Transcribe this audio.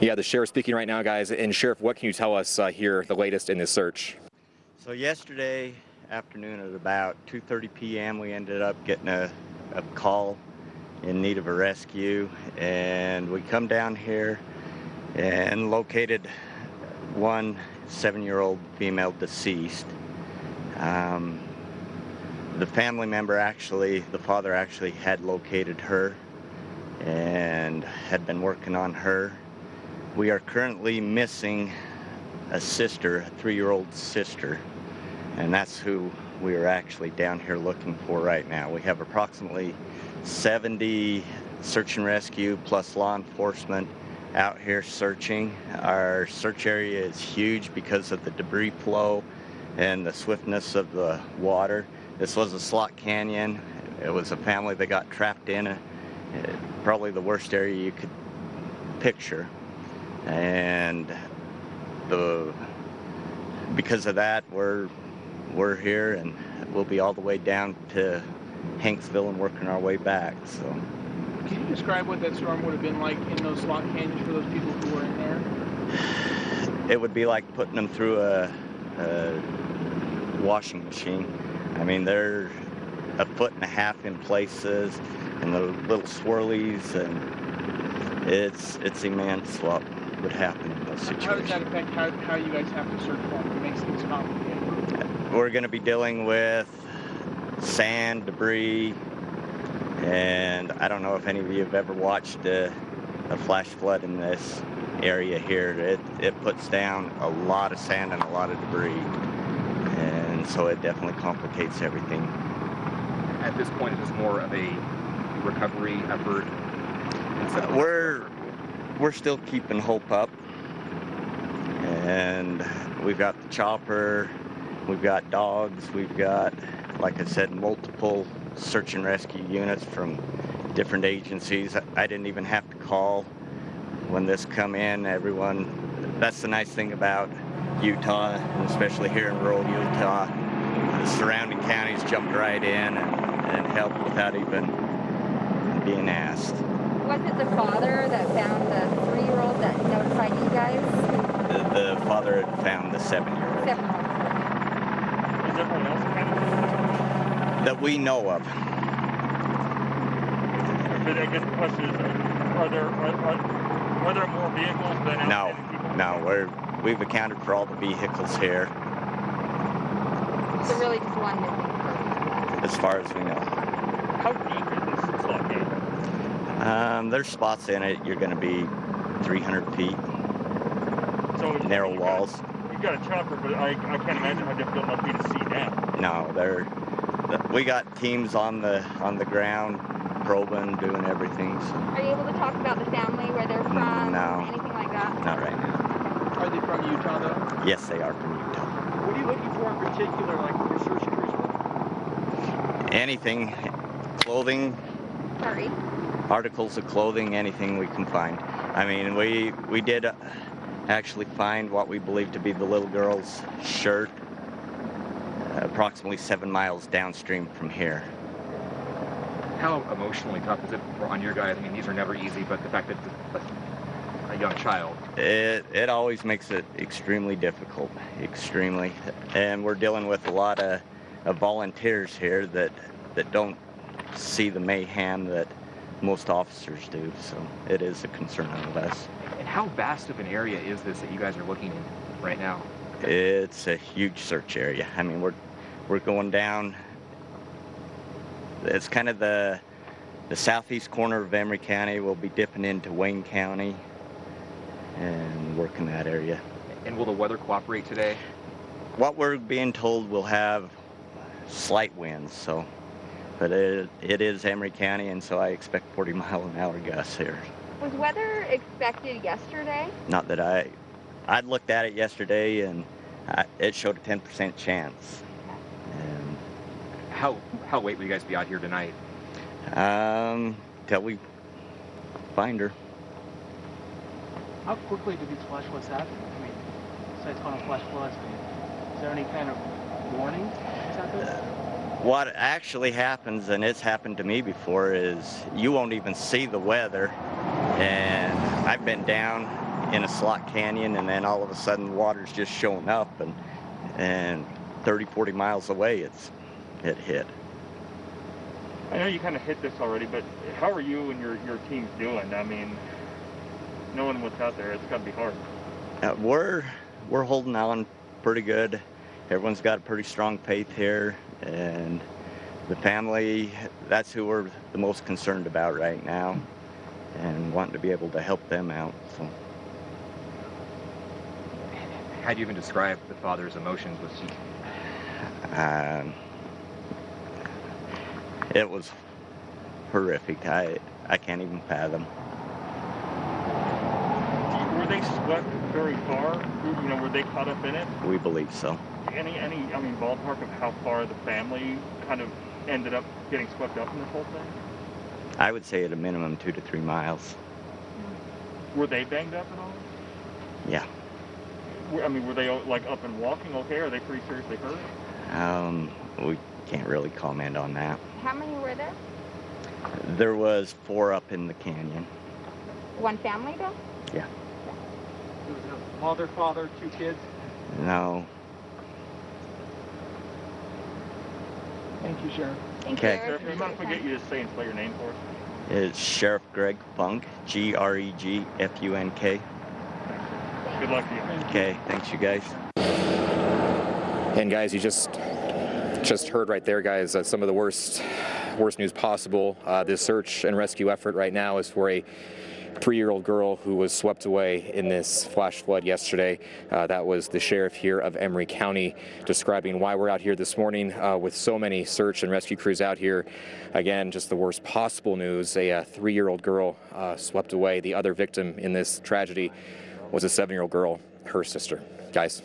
Yeah, the sheriff speaking right now, guys. And Sheriff, what can you tell us here, the latest in this search? So yesterday afternoon at about 2:30 p.m. we ended up getting a call in need of a rescue, and we come down here and located one 7-year-old female deceased. The family member the father actually had located her and had been working on her. We are currently missing a sister, a 3-year-old sister, and that's who we are actually down here looking for right now. We have approximately 70 search and rescue plus law enforcement out here searching. Our search area is huge because of the debris flow and the swiftness of the water. This was a slot canyon. It was a family that got trapped in probably the worst area you could picture. And because of that, we're here, and we'll be all the way down to Hanksville and working our way back. So, can you describe what that storm would have been like in those slot canyons for those people who were in there? It would be like putting them through a washing machine. I mean, they're 1.5 feet in places, and the little swirlies, and it's immense what would happen in those situations. How does that affect how you guys have to search for them? What makes things complicated? We're going to be dealing with sand, debris, and I don't know if any of you have ever watched a flash flood in this area here. It puts down a lot of sand and a lot of debris, and so it definitely complicates everything. At this point, it is more of a recovery effort. We're still keeping hope up, and we've got the chopper, we've got dogs, we've got, like I said, multiple search and rescue units from different agencies. I didn't even have to call when this come in. That's the nice thing about Utah, and especially here in rural Utah. The surrounding counties jumped right in and helped without even being asked. Was it the father that found the 3-year-old that notified you guys? The father had found the 7-year-old. 7-year-old. Is everyone else found? That we know of. But I guess the question is, are there more vehicles than No, we've accounted for all the vehicles here. So really just one missing person. As far as we know. How deep is this slot canyon? There's spots in it, you're going to be 300 feet. So narrow walls. You've got a chopper, but I can't imagine how difficult it must be to see down. No, we got teams on the ground, probing, doing everything. So. Are you able to talk about the family, where they're from, No. anything like that? Not right now. Are they from Utah, though? Yes, they are from Utah. What are you looking for in particular, like when your search crews? Anything, clothing. Sorry. Articles of clothing, anything we can find. I mean, we did actually find what we believe to be the little girl's shirt approximately 7 miles downstream from here. How emotionally tough is it on your guys? I mean, these are never easy, but the fact that a young child. It always makes it extremely difficult, extremely. And we're dealing with a lot of volunteers here that don't see the mayhem that most officers do, so it is a concern of us. And how vast of an area is this that you guys are looking in right now? It's a huge search area. I mean, we're going down. It's kind of the southeast corner of Emery County. We'll be dipping into Wayne County and working that area. And will the weather cooperate today? What we're being told, we'll have slight winds, so. But it is Emery County, and so I expect 40-mile-an-hour gusts here. Was weather expected yesterday? Not that I'd looked at it yesterday, and it showed a 10% chance. And how late will you guys be out here tonight? Till we find her. How quickly do these flash floods happen? I mean, besides calling them flash floods, is there any kind of warning that's happened? What actually happens, and it's happened to me before, is you won't even see the weather. And I've been down in a slot canyon, and then all of a sudden water's just showing up, and 30, 40 miles away it hit. I know you kind of hit this already, but how are you and your teams doing? I mean, knowing what's out there, it's got to be hard. We're holding on pretty good. Everyone's got a pretty strong faith here, and the family, that's who we're the most concerned about right now, and wanting to be able to help them out. So, How do you even describe the father's emotions? Was he? it was horrific. I can't even fathom. Were they swept very far? You know, were they caught up in it? We believe so. Any, I mean, ballpark of how far the family kind of ended up getting swept up in this whole thing? I would say at a minimum 2 to 3 miles. Were they banged up at all? Yeah. I mean, were they like up and walking okay? Or are they pretty seriously hurt? We can't really comment on that. How many were there? There was 4 up in the canyon. One family though? Yeah. There was a mother, father, 2 kids. No. Thank you, Sheriff. Thank Okay. you. Sheriff, do you mind if I get you to say and spell your name for us? It's Sheriff Greg Funk, Gregfunk. Good luck to you. Okay, thanks you guys. And guys, you just heard right there, guys, some of the worst news possible. This search and rescue effort right now is for a 3-year-old girl who was swept away in this flash flood yesterday. That was the sheriff here of Emery County describing why we're out here this morning with so many search and rescue crews out here. Again, just the worst possible news. A 3-year-old girl swept away. The other victim in this tragedy was a 7-year-old girl, her sister. Guys.